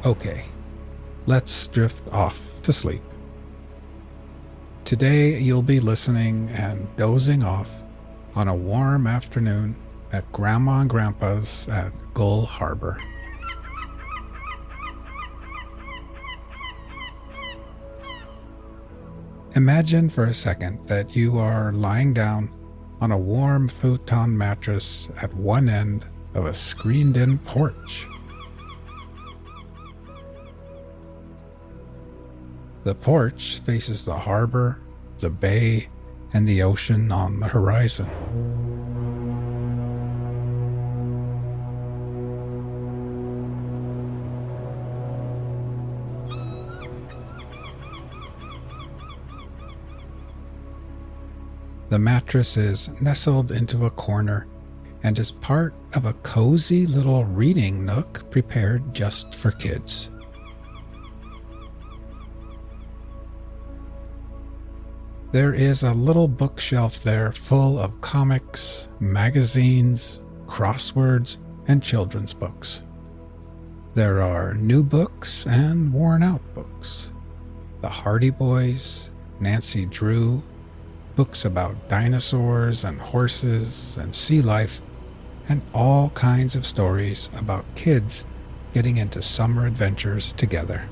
Okay, let's drift off to sleep. Today you'll be listening and dozing off on a warm afternoon at Grandma and Grandpa's at Gull Harbor. Imagine for a second that you are lying down on a warm futon mattress at one end of a screened-in porch. The porch faces the harbor, the bay, and the ocean on the horizon. The mattress is nestled into a corner and is part of a cozy little reading nook prepared just for kids. There is a little bookshelf there full of comics, magazines, crosswords, and children's books. There are new books and worn-out books. The Hardy Boys, Nancy Drew, books about dinosaurs and horses and sea life, and all kinds of stories about kids getting into summer adventures together.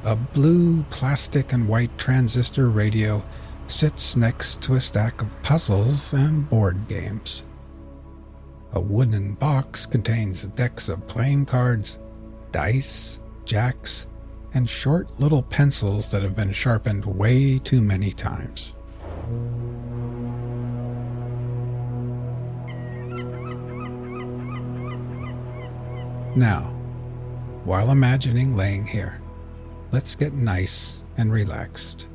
A blue plastic and white transistor radio sits next to a stack of puzzles and board games. A wooden box contains decks of playing cards, dice, jacks, and short little pencils that have been sharpened way too many times. Now, while imagining laying here, let's get nice and relaxed.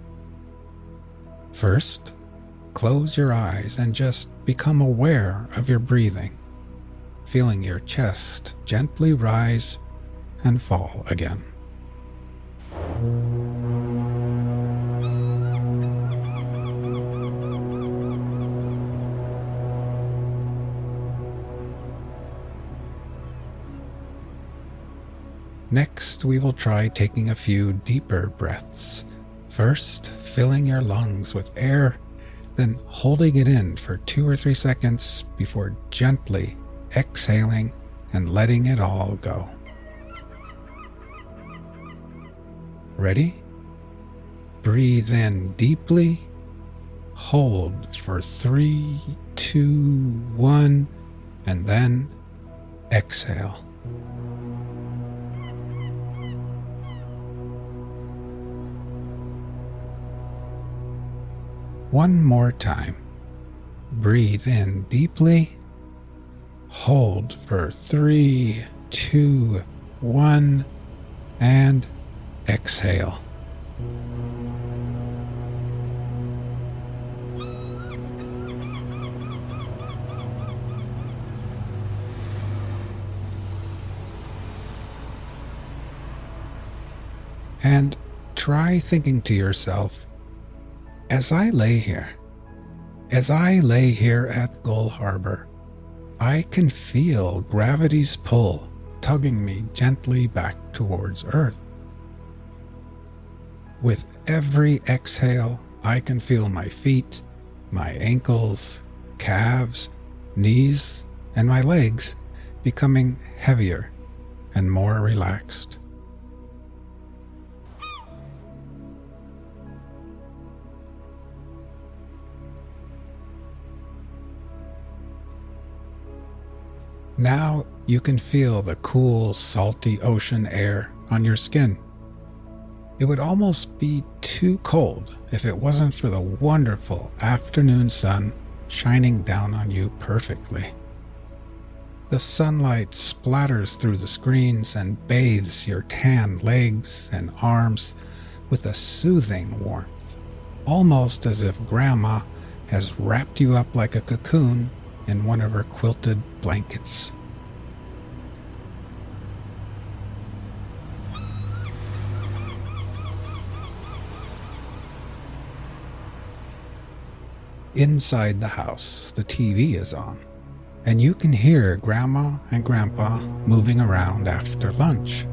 First, close your eyes and just become aware of your breathing, feeling your chest gently rise and fall again. Next, we will try taking a few deeper breaths. First, filling your lungs with air, then holding it in for 2 or 3 seconds before gently exhaling and letting it all go. Ready? Breathe in deeply, hold for 3, 2, 1, and then exhale. One more time. Breathe in deeply, hold for 3, 2, 1, and exhale. And try thinking to yourself, as I lay here at Gull Harbor, I can feel gravity's pull tugging me gently back towards Earth. With every exhale, I can feel my feet, my ankles, calves, knees, and my legs becoming heavier and more relaxed. Now you can feel the cool, salty ocean air on your skin. It would almost be too cold if it wasn't for the wonderful afternoon sun shining down on you perfectly. The sunlight splatters through the screens and bathes your tan legs and arms with a soothing warmth, almost as if Grandma has wrapped you up like a cocoon in one of her quilted blankets. Inside the house, the TV is on, and you can hear Grandma and Grandpa moving around after lunch.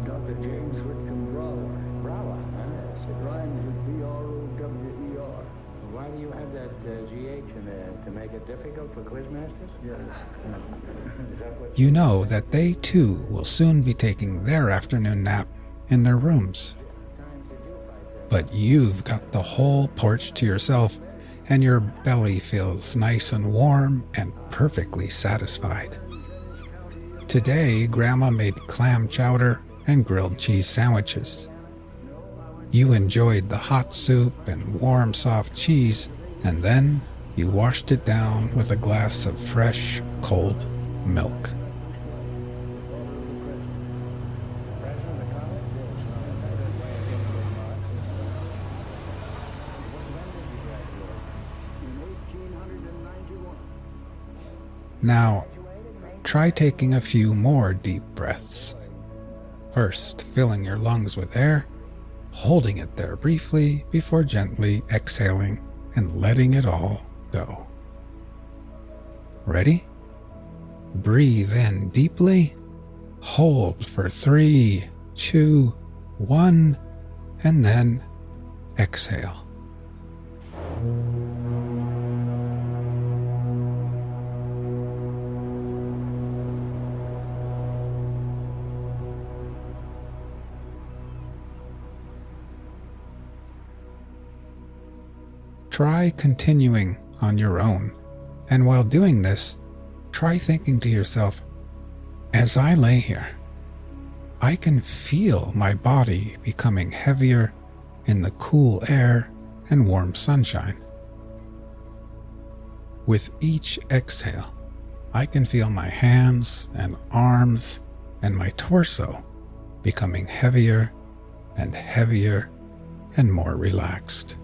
Dr. James Whitcomb Brawler. Brawler, huh? It rhymes with B-R-O-W-E-R. Why do you have that G-H in there? To make it difficult for quizmasters? Yes. Is that what You know that they too will soon be taking their afternoon nap in their rooms. But you've got the whole porch to yourself, and your belly feels nice and warm and perfectly satisfied. Today, Grandma made clam chowder and grilled cheese sandwiches. You enjoyed the hot soup and warm, soft cheese, and then you washed it down with a glass of fresh, cold milk. Now, try taking a few more deep breaths. First, filling your lungs with air, holding it there briefly before gently exhaling and letting it all go. Ready? Breathe in deeply, hold for 3, 2, 1, and then exhale. Try continuing on your own, and while doing this, try thinking to yourself, as I lay here, I can feel my body becoming heavier in the cool air and warm sunshine. With each exhale, I can feel my hands and arms and my torso becoming heavier and heavier and more relaxed.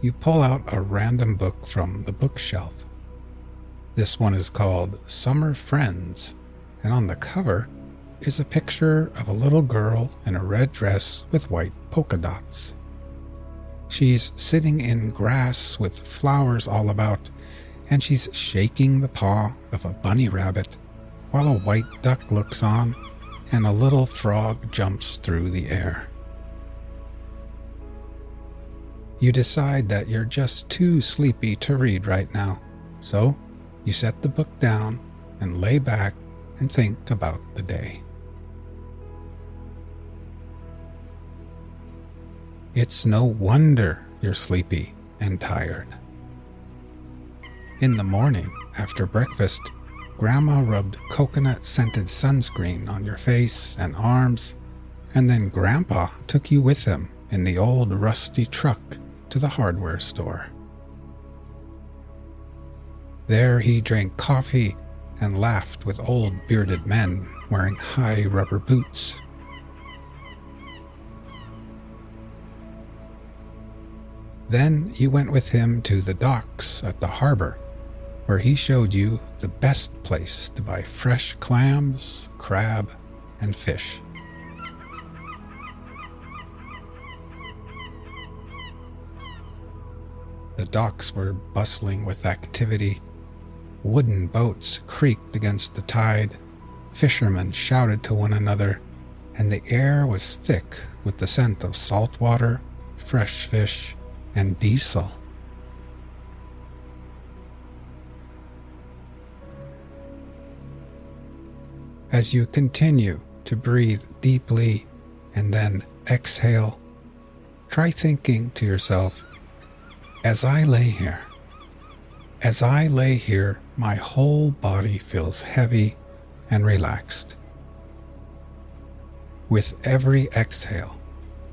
You pull out a random book from the bookshelf. This one is called Summer Friends, and on the cover is a picture of a little girl in a red dress with white polka dots. She's sitting in grass with flowers all about, and she's shaking the paw of a bunny rabbit while a white duck looks on and a little frog jumps through the air. You decide that you're just too sleepy to read right now, so you set the book down and lay back and think about the day. It's no wonder you're sleepy and tired. In the morning, after breakfast, Grandma rubbed coconut-scented sunscreen on your face and arms, and then Grandpa took you with him in the old rusty truck to the hardware store. There he drank coffee and laughed with old bearded men wearing high rubber boots. Then you went with him to the docks at the harbor, where he showed you the best place to buy fresh clams, crab, and fish. The docks were bustling with activity. Wooden boats creaked against the tide, fishermen shouted to one another, and the air was thick with the scent of salt water, fresh fish, and diesel. As you continue to breathe deeply and then exhale, try thinking to yourself, as I lay here, my whole body feels heavy and relaxed. With every exhale,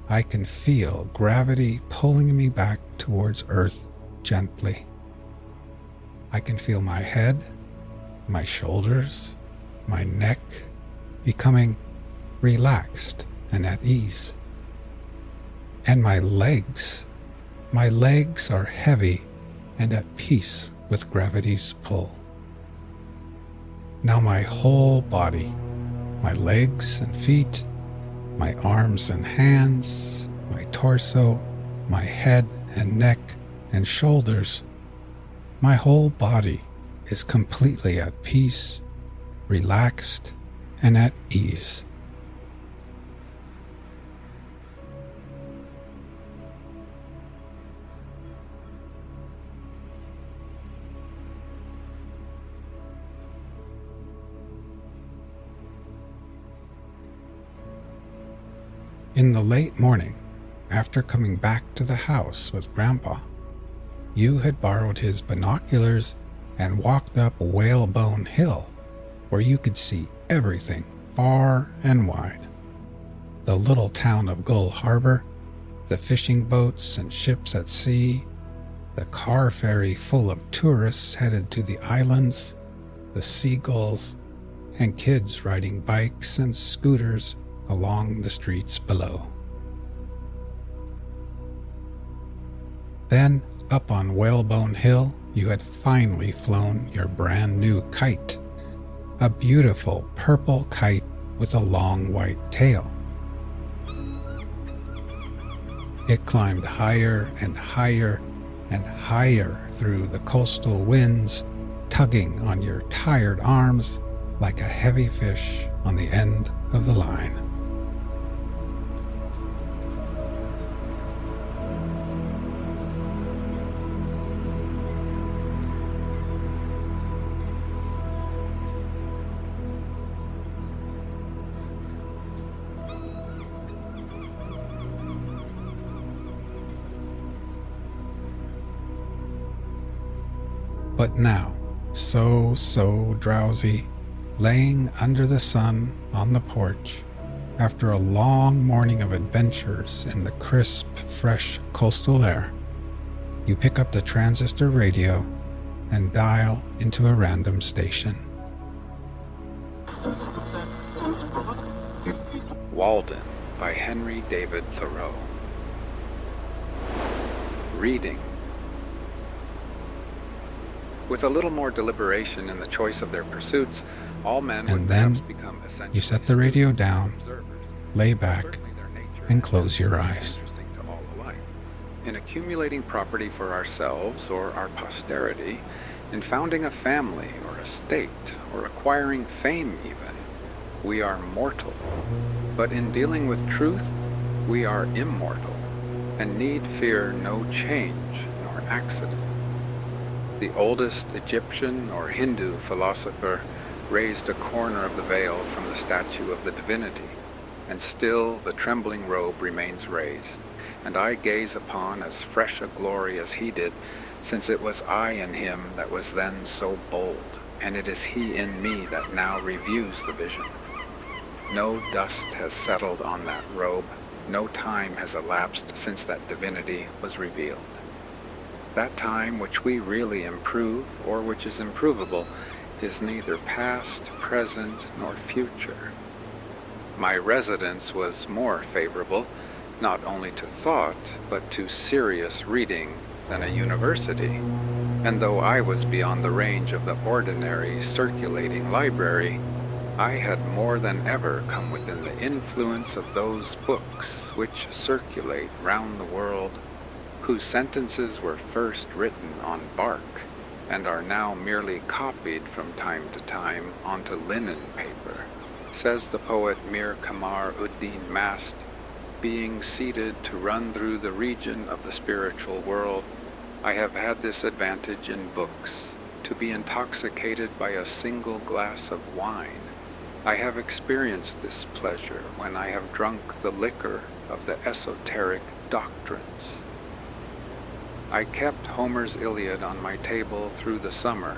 I can feel gravity pulling me back towards Earth gently. I can feel my head, my shoulders, my neck becoming relaxed and at ease. And my legs are heavy and at peace with gravity's pull. Now my whole body, my legs and feet, my arms and hands, my torso, my head and neck and shoulders, my whole body is completely at peace, relaxed, and at ease. In the late morning, after coming back to the house with Grandpa, you had borrowed his binoculars and walked up Whalebone Hill, where you could see everything far and wide. The little town of Gull Harbor, the fishing boats and ships at sea, the car ferry full of tourists headed to the islands, the seagulls, and kids riding bikes and scooters along the streets below. Then, up on Whalebone Hill, you had finally flown your brand new kite, a beautiful purple kite with a long white tail. It climbed higher and higher and higher through the coastal winds, tugging on your tired arms like a heavy fish on the end of the line. But now, so drowsy, laying under the sun on the porch, after a long morning of adventures in the crisp, fresh coastal air, you pick up the transistor radio and dial into a random station. Walden by Henry David Thoreau. Reading. With a little more deliberation in the choice of their pursuits, all men would perhaps become essentially you set the radio down, lay back, and close your eyes. To all alike. In accumulating property for ourselves or our posterity, in founding a family or a state, or acquiring fame even, we are mortal. But in dealing with truth, we are immortal, and need fear no change nor accident. The oldest Egyptian or Hindu philosopher raised a corner of the veil from the statue of the divinity, and still the trembling robe remains raised, and I gaze upon as fresh a glory as he did, since it was I in him that was then so bold, and it is he in me that now reviews the vision. No dust has settled on that robe, no time has elapsed since that divinity was revealed. That time which we really improve, or which is improvable, is neither past, present, nor future. My residence was more favorable, not only to thought, but to serious reading than a university, and though I was beyond the range of the ordinary circulating library, I had more than ever come within the influence of those books which circulate round the world, whose sentences were first written on bark, and are now merely copied from time to time onto linen paper. Says the poet Mir Kamar Uddin Mast, being seated to run through the region of the spiritual world, I have had this advantage in books, to be intoxicated by a single glass of wine. I have experienced this pleasure when I have drunk the liquor of the esoteric doctrines. I kept Homer's Iliad on my table through the summer,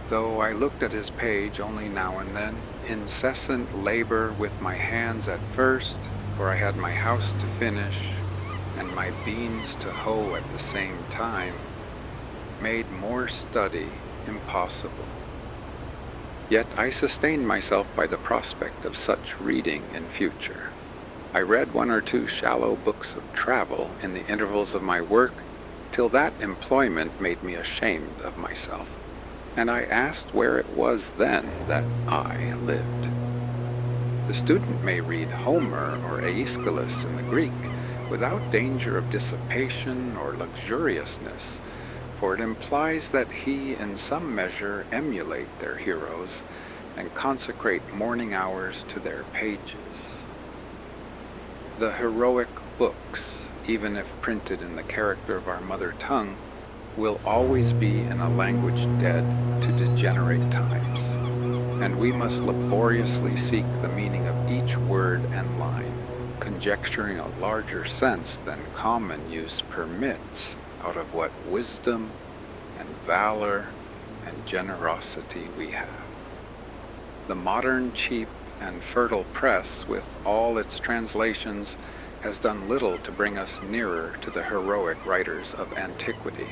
though I looked at his page only now and then, incessant labor with my hands at first, for I had my house to finish, and my beans to hoe at the same time, made more study impossible. Yet I sustained myself by the prospect of such reading in future. I read one or two shallow books of travel in the intervals of my work, till that employment made me ashamed of myself, and I asked where it was then that I lived. The student may read Homer or Aeschylus in the Greek without danger of dissipation or luxuriousness, for it implies that he in some measure emulate their heroes and consecrate morning hours to their pages. The heroic books, even if printed in the character of our mother tongue, will always be in a language dead to degenerate times, and we must laboriously seek the meaning of each word and line, conjecturing a larger sense than common use permits out of what wisdom and valor and generosity we have. The modern cheap and fertile press, with all its translations, has done little to bring us nearer to the heroic writers of antiquity.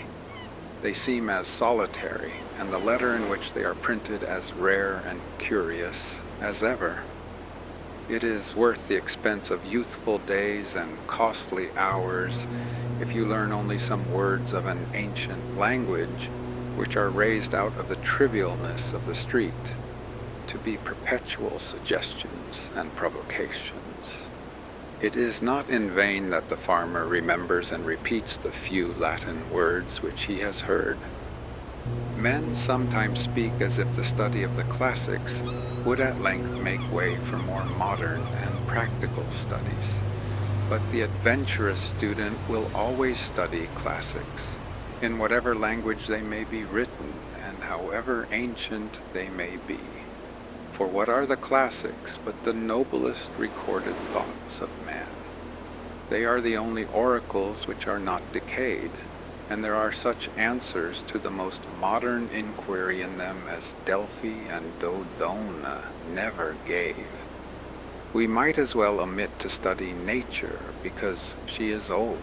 They seem as solitary, and the letter in which they are printed as rare and curious as ever. It is worth the expense of youthful days and costly hours if you learn only some words of an ancient language which are raised out of the trivialness of the street to be perpetual suggestions and provocations. It is not in vain that the farmer remembers and repeats the few Latin words which he has heard. Men sometimes speak as if the study of the classics would at length make way for more modern and practical studies. But the adventurous student will always study classics, in whatever language they may be written and however ancient they may be. For what are the classics but the noblest recorded thoughts of man? They are the only oracles which are not decayed, and there are such answers to the most modern inquiry in them as Delphi and Dodona never gave. We might as well omit to study nature because she is old.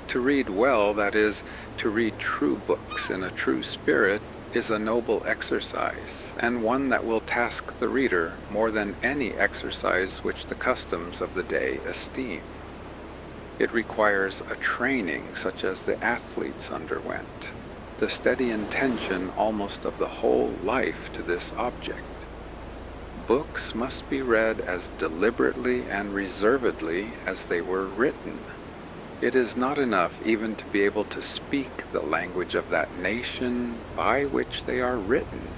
To read well, that is, to read true books in a true spirit, is a noble exercise, and one that will task the reader more than any exercise which the customs of the day esteem. It requires a training such as the athletes underwent, the steady intention almost of the whole life to this object. Books must be read as deliberately and reservedly as they were written. It is not enough even to be able to speak the language of that nation by which they are written,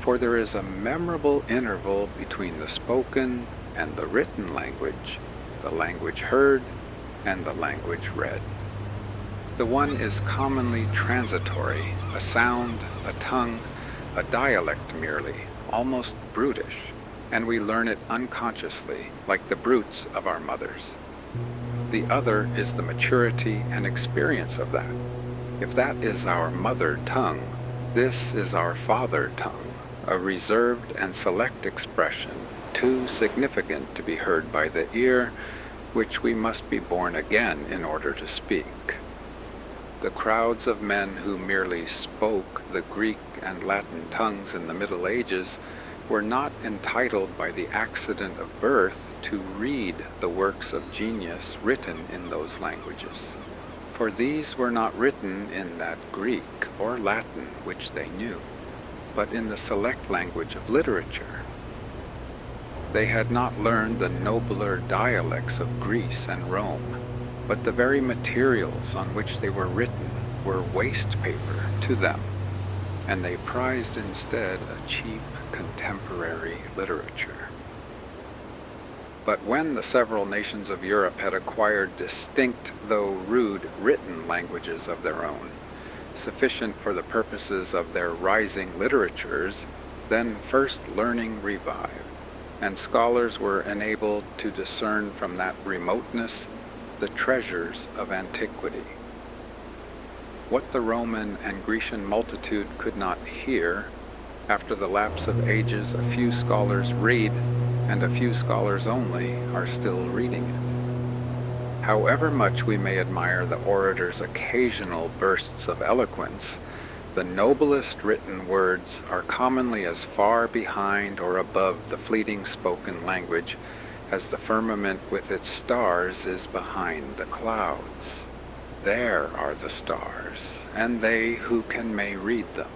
for there is a memorable interval between the spoken and the written language, the language heard and the language read. The one is commonly transitory, a sound, a tongue, a dialect merely, almost brutish, and we learn it unconsciously, like the brutes of our mothers. The other is the maturity and experience of that. If that is our mother tongue, this is our father tongue, a reserved and select expression, too significant to be heard by the ear, which we must be born again in order to speak. The crowds of men who merely spoke the Greek and Latin tongues in the Middle Ages were not entitled by the accident of birth to read the works of genius written in those languages, for these were not written in that Greek or Latin which they knew, but in the select language of literature. They had not learned the nobler dialects of Greece and Rome, but the very materials on which they were written were waste paper to them, and they prized instead a cheap contemporary literature. But when the several nations of Europe had acquired distinct, though rude, written languages of their own, sufficient for the purposes of their rising literatures, then first learning revived, and scholars were enabled to discern from that remoteness the treasures of antiquity. What the Roman and Grecian multitude could not hear, after the lapse of ages a few scholars read, and a few scholars only are still reading it. However much we may admire the orator's occasional bursts of eloquence, the noblest written words are commonly as far behind or above the fleeting spoken language as the firmament with its stars is behind the clouds. There are the stars, and they who can may read them.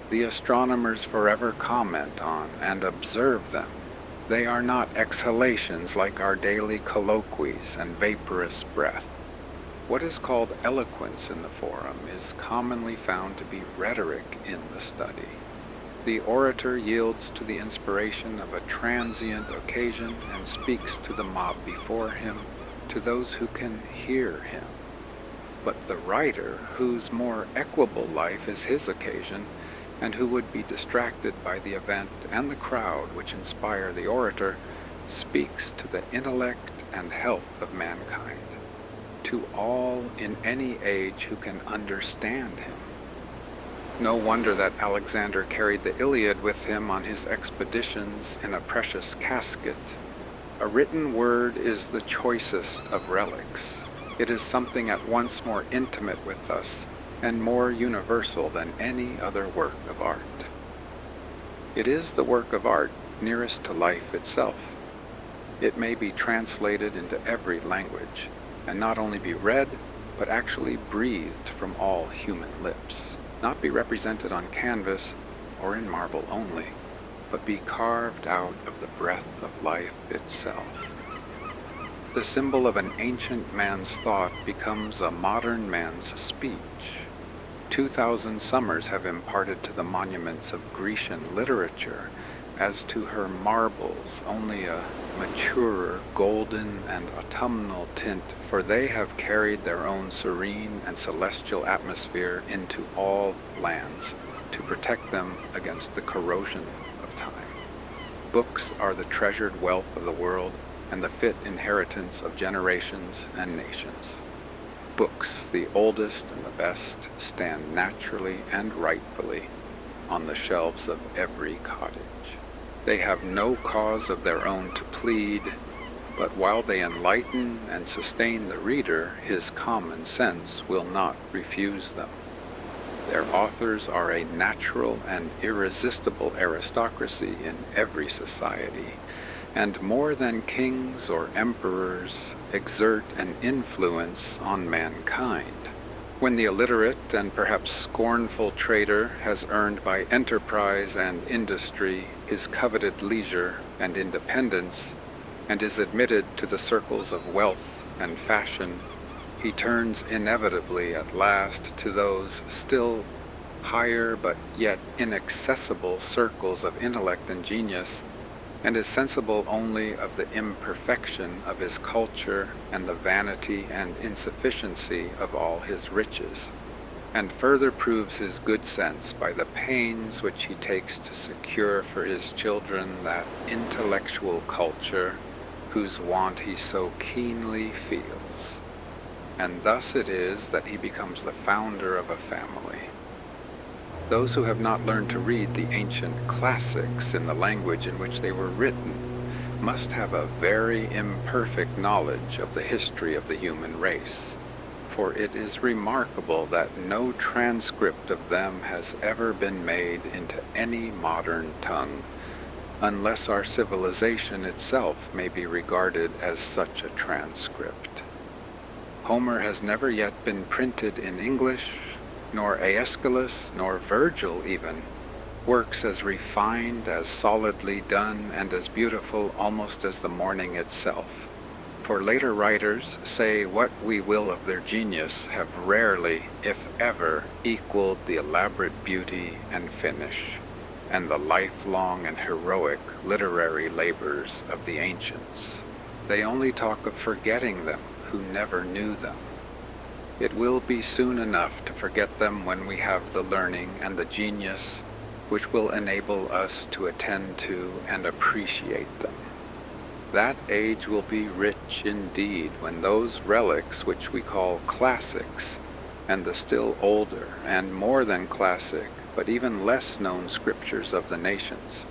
The astronomers forever comment on and observe them. They are not exhalations like our daily colloquies and vaporous breath. What is called eloquence in the forum is commonly found to be rhetoric in the study. The orator yields to the inspiration of a transient occasion and speaks to the mob before him, to those who can hear him. But the writer, whose more equable life is his occasion, and who would be distracted by the event and the crowd which inspire the orator, speaks to the intellect and health of mankind, to all in any age who can understand him. No wonder that Alexander carried the Iliad with him on his expeditions in a precious casket. A written word is the choicest of relics. It is something at once more intimate with us and more universal than any other work of art. It is the work of art nearest to life itself. It may be translated into every language, and not only be read, but actually breathed from all human lips, not be represented on canvas or in marble only, but be carved out of the breath of life itself. The symbol of an ancient man's thought becomes a modern man's speech. 2,000 summers have imparted to the monuments of Grecian literature, as to her marbles, only a maturer golden and autumnal tint, for they have carried their own serene and celestial atmosphere into all lands to protect them against the corrosion of time. Books are the treasured wealth of the world and the fit inheritance of generations and nations. Books, the oldest and the best, stand naturally and rightfully on the shelves of every cottage. They have no cause of their own to plead, but while they enlighten and sustain the reader, his common sense will not refuse them. Their authors are a natural and irresistible aristocracy in every society, and more than kings or emperors, exert an influence on mankind. When the illiterate and perhaps scornful trader has earned by enterprise and industry his coveted leisure and independence, and is admitted to the circles of wealth and fashion, he turns inevitably at last to those still higher but yet inaccessible circles of intellect and genius, and is sensible only of the imperfection of his culture and the vanity and insufficiency of all his riches, and further proves his good sense by the pains which he takes to secure for his children that intellectual culture whose want he so keenly feels. And thus it is that he becomes the founder of a family. Those who have not learned to read the ancient classics in the language in which they were written must have a very imperfect knowledge of the history of the human race, for it is remarkable that no transcript of them has ever been made into any modern tongue, unless our civilization itself may be regarded as such a transcript. Homer has never yet been printed in English, nor Aeschylus, nor Virgil even, works as refined, as solidly done, and as beautiful almost as the morning itself. For later writers, say what we will of their genius, have rarely, if ever, equaled the elaborate beauty and finish, and the lifelong and heroic literary labors of the ancients. They only talk of forgetting them who never knew them. It will be soon enough to forget them when we have the learning and the genius which will enable us to attend to and appreciate them. That age will be rich indeed when those relics which we call classics, and the still older and more than classic, but even less known scriptures of the nations,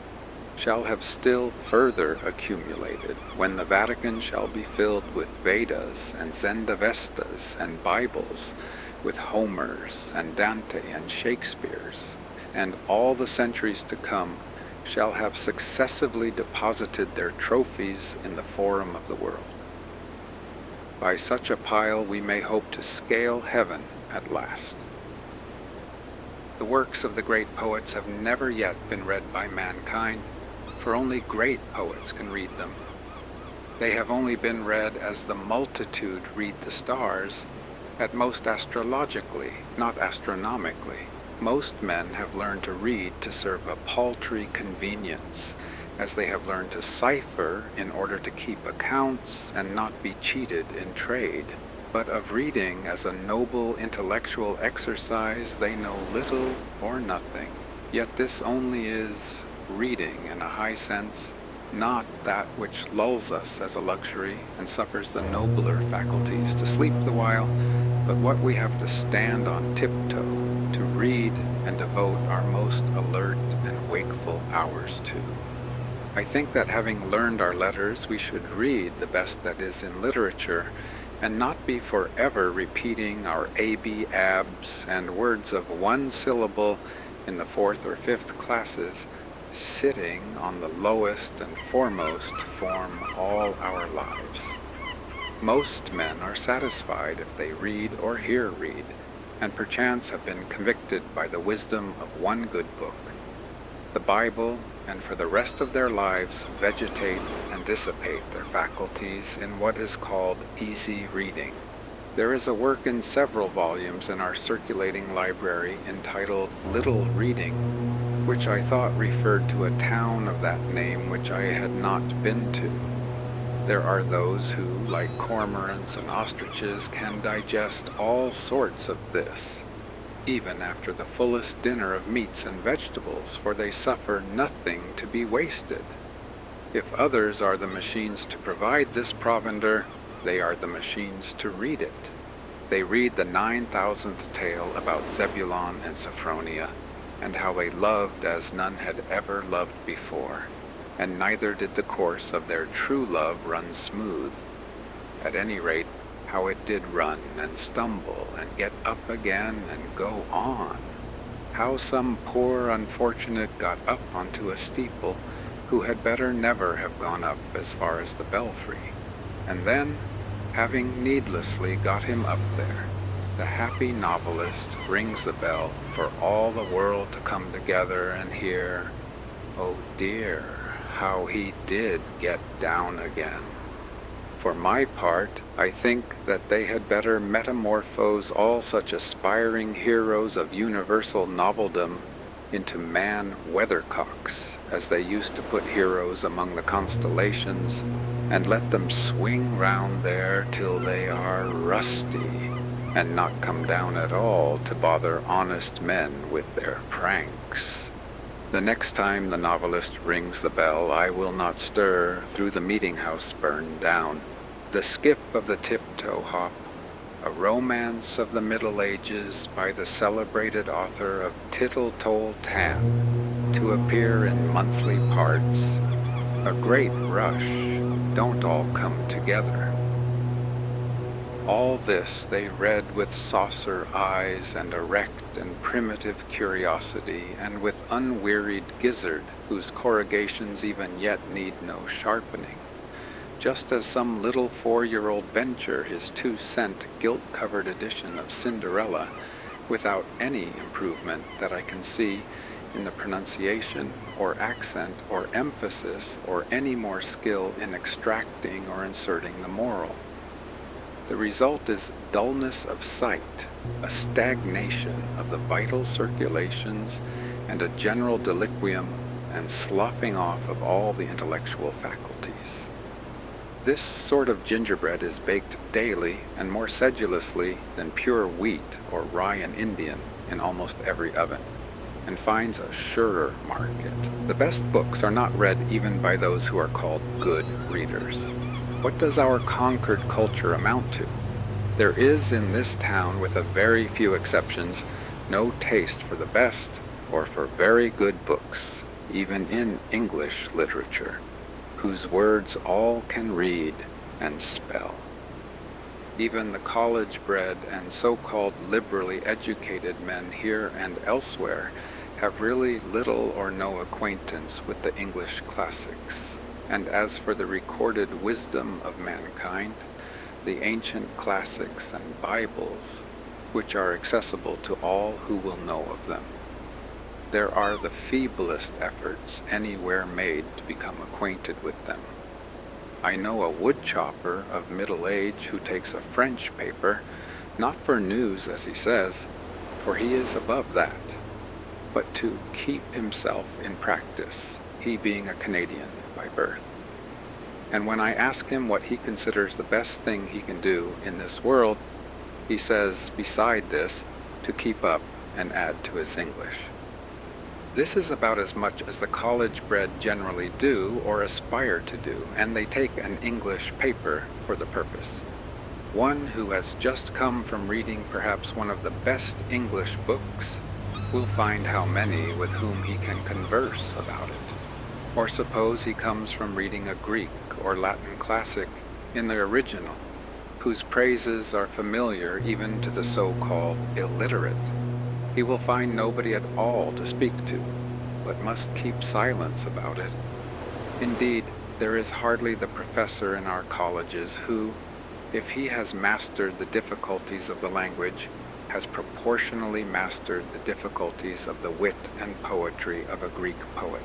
shall have still further accumulated, when the Vatican shall be filled with Vedas and Zendavestas and Bibles, with Homers and Dante and Shakespeare's, and all the centuries to come shall have successively deposited their trophies in the forum of the world. By such a pile we may hope to scale heaven at last. The works of the great poets have never yet been read by mankind, for only great poets can read them. They have only been read as the multitude read the stars, at most astrologically, not astronomically. Most men have learned to read to serve a paltry convenience, as they have learned to cipher in order to keep accounts and not be cheated in trade. But of reading as a noble intellectual exercise they know little or nothing. Yet this only is reading in a high sense, not that which lulls us as a luxury and suffers the nobler faculties to sleep the while, but what we have to stand on tiptoe, to read and devote our most alert and wakeful hours to. I think that having learned our letters, we should read the best that is in literature, and not be forever repeating our A-B abs and words of one syllable in the 4th or 5th classes, sitting on the lowest and foremost form all our lives. Most men are satisfied if they read or hear read, and perchance have been convicted by the wisdom of one good book, the Bible, and for the rest of their lives vegetate and dissipate their faculties in what is called easy reading. There is a work in several volumes in our circulating library entitled Little Reading, which I thought referred to a town of that name which I had not been to. There are those who, like cormorants and ostriches, can digest all sorts of this, even after the fullest dinner of meats and vegetables, for they suffer nothing to be wasted. If others are the machines to provide this provender, they are the machines to read it. They read the 9,000th tale about Zebulon and Sophronia, and how they loved as none had ever loved before, and neither did the course of their true love run smooth. At any rate, how it did run and stumble and get up again and go on. How some poor unfortunate got up onto a steeple who had better never have gone up as far as the belfry, and then, having needlessly got him up there, the happy novelist rings the bell for all the world to come together and hear, oh dear, how he did get down again. For my part, I think that they had better metamorphose all such aspiring heroes of universal noveldom into man weathercocks, as they used to put heroes among the constellations, and let them swing round there till they are rusty, and not come down at all to bother honest men with their pranks. The next time the novelist rings the bell, I will not stir through the meeting-house burned down. The Skip of the Tiptoe Hop, a romance of the Middle Ages by the celebrated author of Tittle Tol Tan, to appear in monthly parts. A great rush, don't all come together. All this they read with saucer eyes and erect and primitive curiosity, and with unwearied gizzard whose corrugations even yet need no sharpening, just as some little 4-year-old venture his 2-cent gilt-covered edition of Cinderella without any improvement that I can see in the pronunciation or accent or emphasis or any more skill in extracting or inserting the moral. The result is dullness of sight, a stagnation of the vital circulations, and a general deliquium and sloughing off of all the intellectual faculties. This sort of gingerbread is baked daily and more sedulously than pure wheat or rye and Indian in almost every oven, and finds a surer market. The best books are not read even by those who are called good readers. What does our conquered culture amount to? There is in this town, with a very few exceptions, no taste for the best or for very good books, even in English literature, whose words all can read and spell. Even the college-bred and so-called liberally educated men here and elsewhere have really little or no acquaintance with the English classics. And as for the recorded wisdom of mankind, the ancient classics and Bibles, which are accessible to all who will know of them. There are the feeblest efforts anywhere made to become acquainted with them. I know a woodchopper of middle age who takes a French paper, not for news as he says, for he is above that, but to keep himself in practice, he being a Canadian by birth. And when I ask him what he considers the best thing he can do in this world, he says, beside this, to keep up and add to his English. This is about as much as the college-bred generally do or aspire to do, and they take an English paper for the purpose. One who has just come from reading perhaps one of the best English books will find how many with whom he can converse about it. Or suppose he comes from reading a Greek or Latin classic in the original, whose praises are familiar even to the so-called illiterate. He will find nobody at all to speak to, but must keep silence about it. Indeed, there is hardly the professor in our colleges who, if he has mastered the difficulties of the language, has proportionally mastered the difficulties of the wit and poetry of a Greek poet,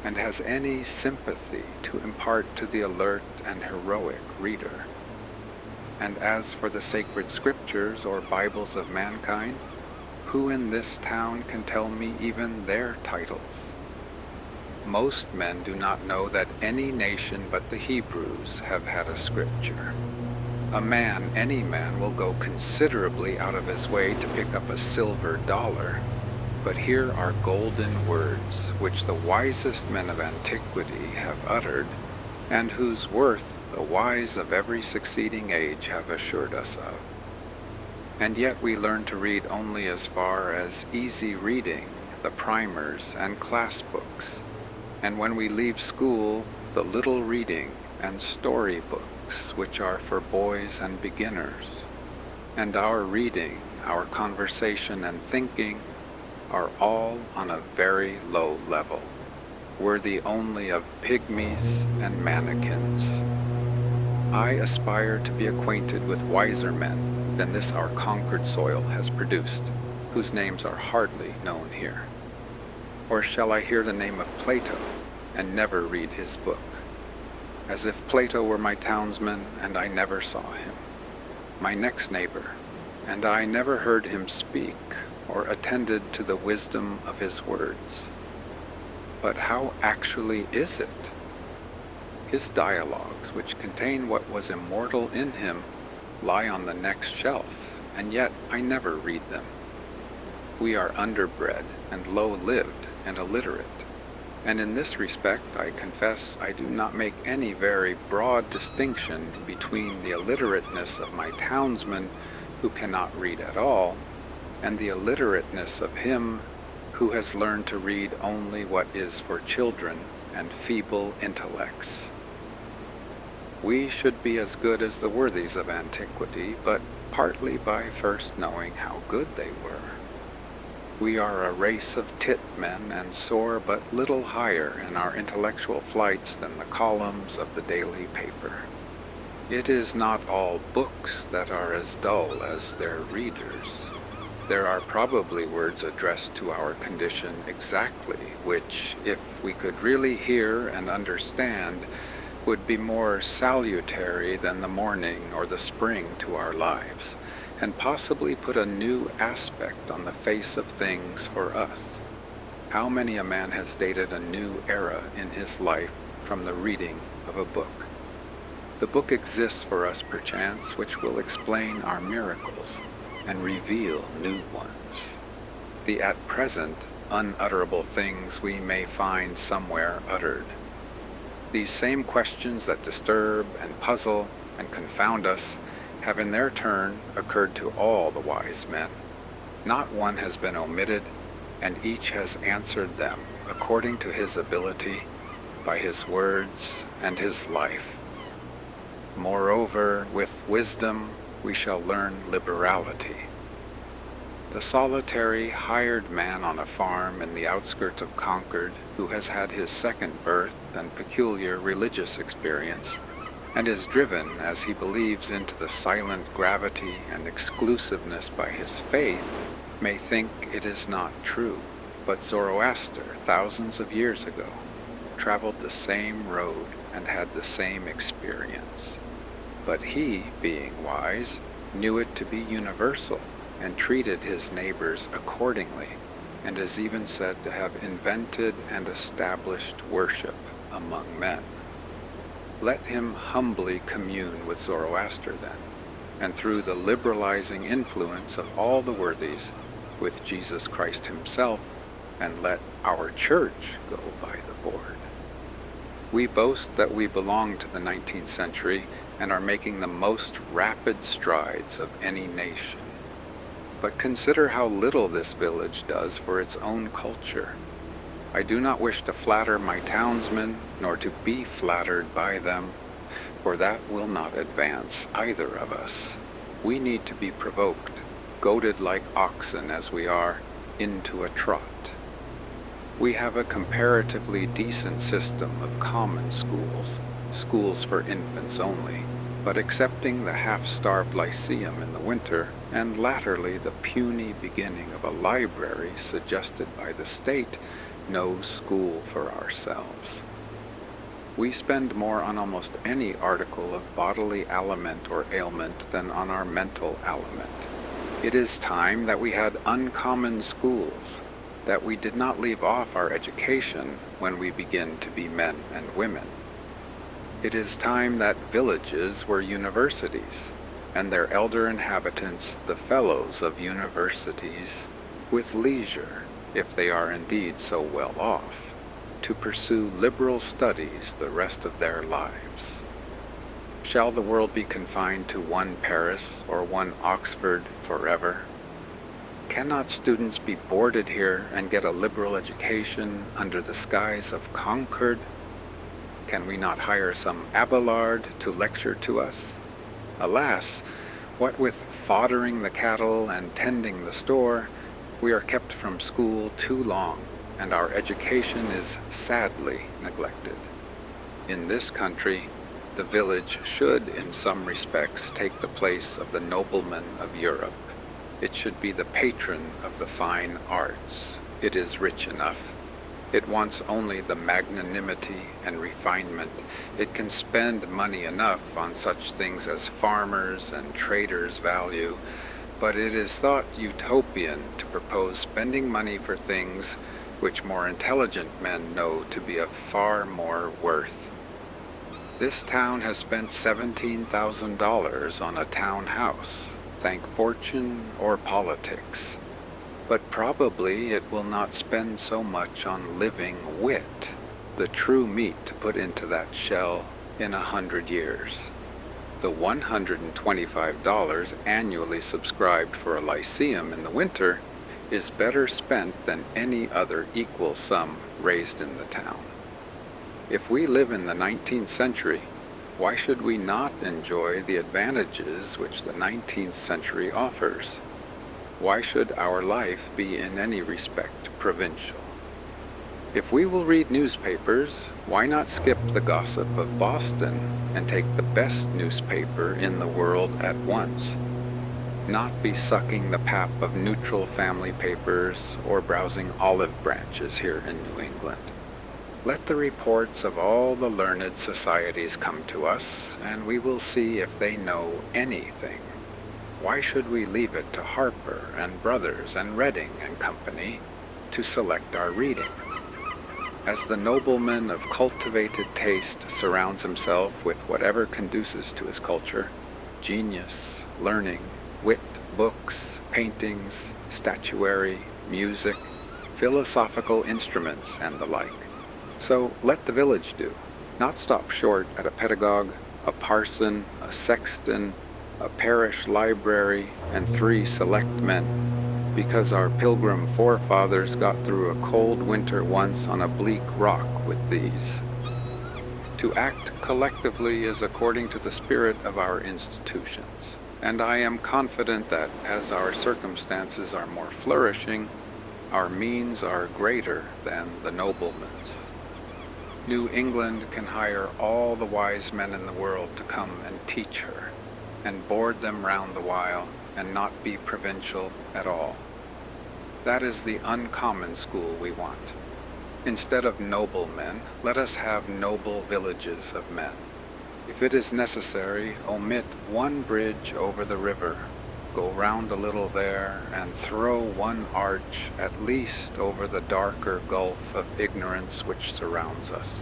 and has any sympathy to impart to the alert and heroic reader. And as for the sacred scriptures or Bibles of mankind, who in this town can tell me even their titles? Most men do not know that any nation but the Hebrews have had a scripture. Any man will go considerably out of his way to pick up a silver dollar, but here are golden words which the wisest men of antiquity have uttered, and whose worth the wise of every succeeding age have assured us of. And yet we learn to read only as far as easy reading, the primers and class books, and when we leave school, the little reading and story books, which are for boys and beginners. And our reading, our conversation and thinking are all on a very low level, worthy only of pygmies and mannequins. I aspire to be acquainted with wiser men than this our conquered soil has produced, whose names are hardly known here. Or shall I hear the name of Plato and never read his book, as if Plato were my townsman and I never saw him, my next neighbor, and I never heard him speak or attended to the wisdom of his words? But how actually is it? His dialogues, which contain what was immortal in him, lie on the next shelf, and yet I never read them. We are underbred and low-lived and illiterate, and in this respect I confess I do not make any very broad distinction between the illiterateness of my townsman who cannot read at all, and the illiterateness of him who has learned to read only what is for children and feeble intellects. We should be as good as the worthies of antiquity, but partly by first knowing how good they were. We are a race of tit men and soar but little higher in our intellectual flights than the columns of the daily paper. It is not all books that are as dull as their readers. There are probably words addressed to our condition exactly, which, if we could really hear and understand, would be more salutary than the morning or the spring to our lives, and possibly put a new aspect on the face of things for us. How many a man has dated a new era in his life from the reading of a book? The book exists for us, perchance, which will explain our miracles and reveal new ones. The at present unutterable things we may find somewhere uttered. These same questions that disturb and puzzle and confound us have in their turn occurred to all the wise men. Not one has been omitted, and each has answered them according to his ability, by his words and his life. Moreover, with wisdom we shall learn liberality. The solitary, hired man on a farm in the outskirts of Concord, who has had his second birth and peculiar religious experience, and is driven, as he believes, into the silent gravity and exclusiveness by his faith, may think it is not true. But Zoroaster, thousands of years ago, traveled the same road and had the same experience. But he, being wise, knew it to be universal and treated his neighbors accordingly, and is even said to have invented and established worship among men. Let him humbly commune with Zoroaster then, and through the liberalizing influence of all the worthies, with Jesus Christ himself, and let our church go by the board. We boast that we belong to the 19th century and are making the most rapid strides of any nation. But consider how little this village does for its own culture. I do not wish to flatter my townsmen, nor to be flattered by them, for that will not advance either of us. We need to be provoked, goaded like oxen as we are, into a trot. We have a comparatively decent system of common schools, schools for infants only, but excepting the half-starved lyceum in the winter, and latterly the puny beginning of a library suggested by the state, no school for ourselves. We spend more on almost any article of bodily aliment or ailment than on our mental aliment. It is time that we had uncommon schools, that we did not leave off our education when we begin to be men and women. It is time that villages were universities, and their elder inhabitants the fellows of universities, with leisure, if they are indeed so well off, to pursue liberal studies the rest of their lives. Shall the world be confined to one Paris or one Oxford forever? Cannot students be boarded here and get a liberal education under the skies of Concord? Can we not hire some Abelard to lecture to us? Alas, what with foddering the cattle and tending the store, we are kept from school too long, and our education is sadly neglected. In this country, the village should, in some respects, take the place of the nobleman of Europe. It should be the patron of the fine arts. It is rich enough. It wants only the magnanimity and refinement. It can spend money enough on such things as farmers and traders value, but it is thought utopian to propose spending money for things which more intelligent men know to be of far more worth. This town has spent $17,000 on a town house, thank fortune or politics. But probably it will not spend so much on living wit, the true meat to put into that shell, in 100 years. The $125 annually subscribed for a lyceum in the winter is better spent than any other equal sum raised in the town. If we live in the 19th century, why should we not enjoy the advantages which the 19th century offers? Why should our life be in any respect provincial? If we will read newspapers, why not skip the gossip of Boston and take the best newspaper in the world at once? Not be sucking the pap of neutral family papers or browsing olive branches here in New England. Let the reports of all the learned societies come to us, and we will see if they know anything. Why should we leave it to Harper and Brothers and Redding and Company to select our reading? As the nobleman of cultivated taste surrounds himself with whatever conduces to his culture, genius, learning, wit, books, paintings, statuary, music, philosophical instruments, and the like. So let the village do, not stop short at a pedagogue, a parson, a sexton, a parish library, and 3 select men, because our pilgrim forefathers got through a cold winter once on a bleak rock with these. To act collectively is according to the spirit of our institutions, and I am confident that as our circumstances are more flourishing, our means are greater than the nobleman's. New England can hire all the wise men in the world to come and teach her, and board them round the while, and not be provincial at all. That is the uncommon school we want. Instead of noble men, let us have noble villages of men. If it is necessary, omit one bridge over the river, go round a little there, and throw one arch at least over the darker gulf of ignorance which surrounds us.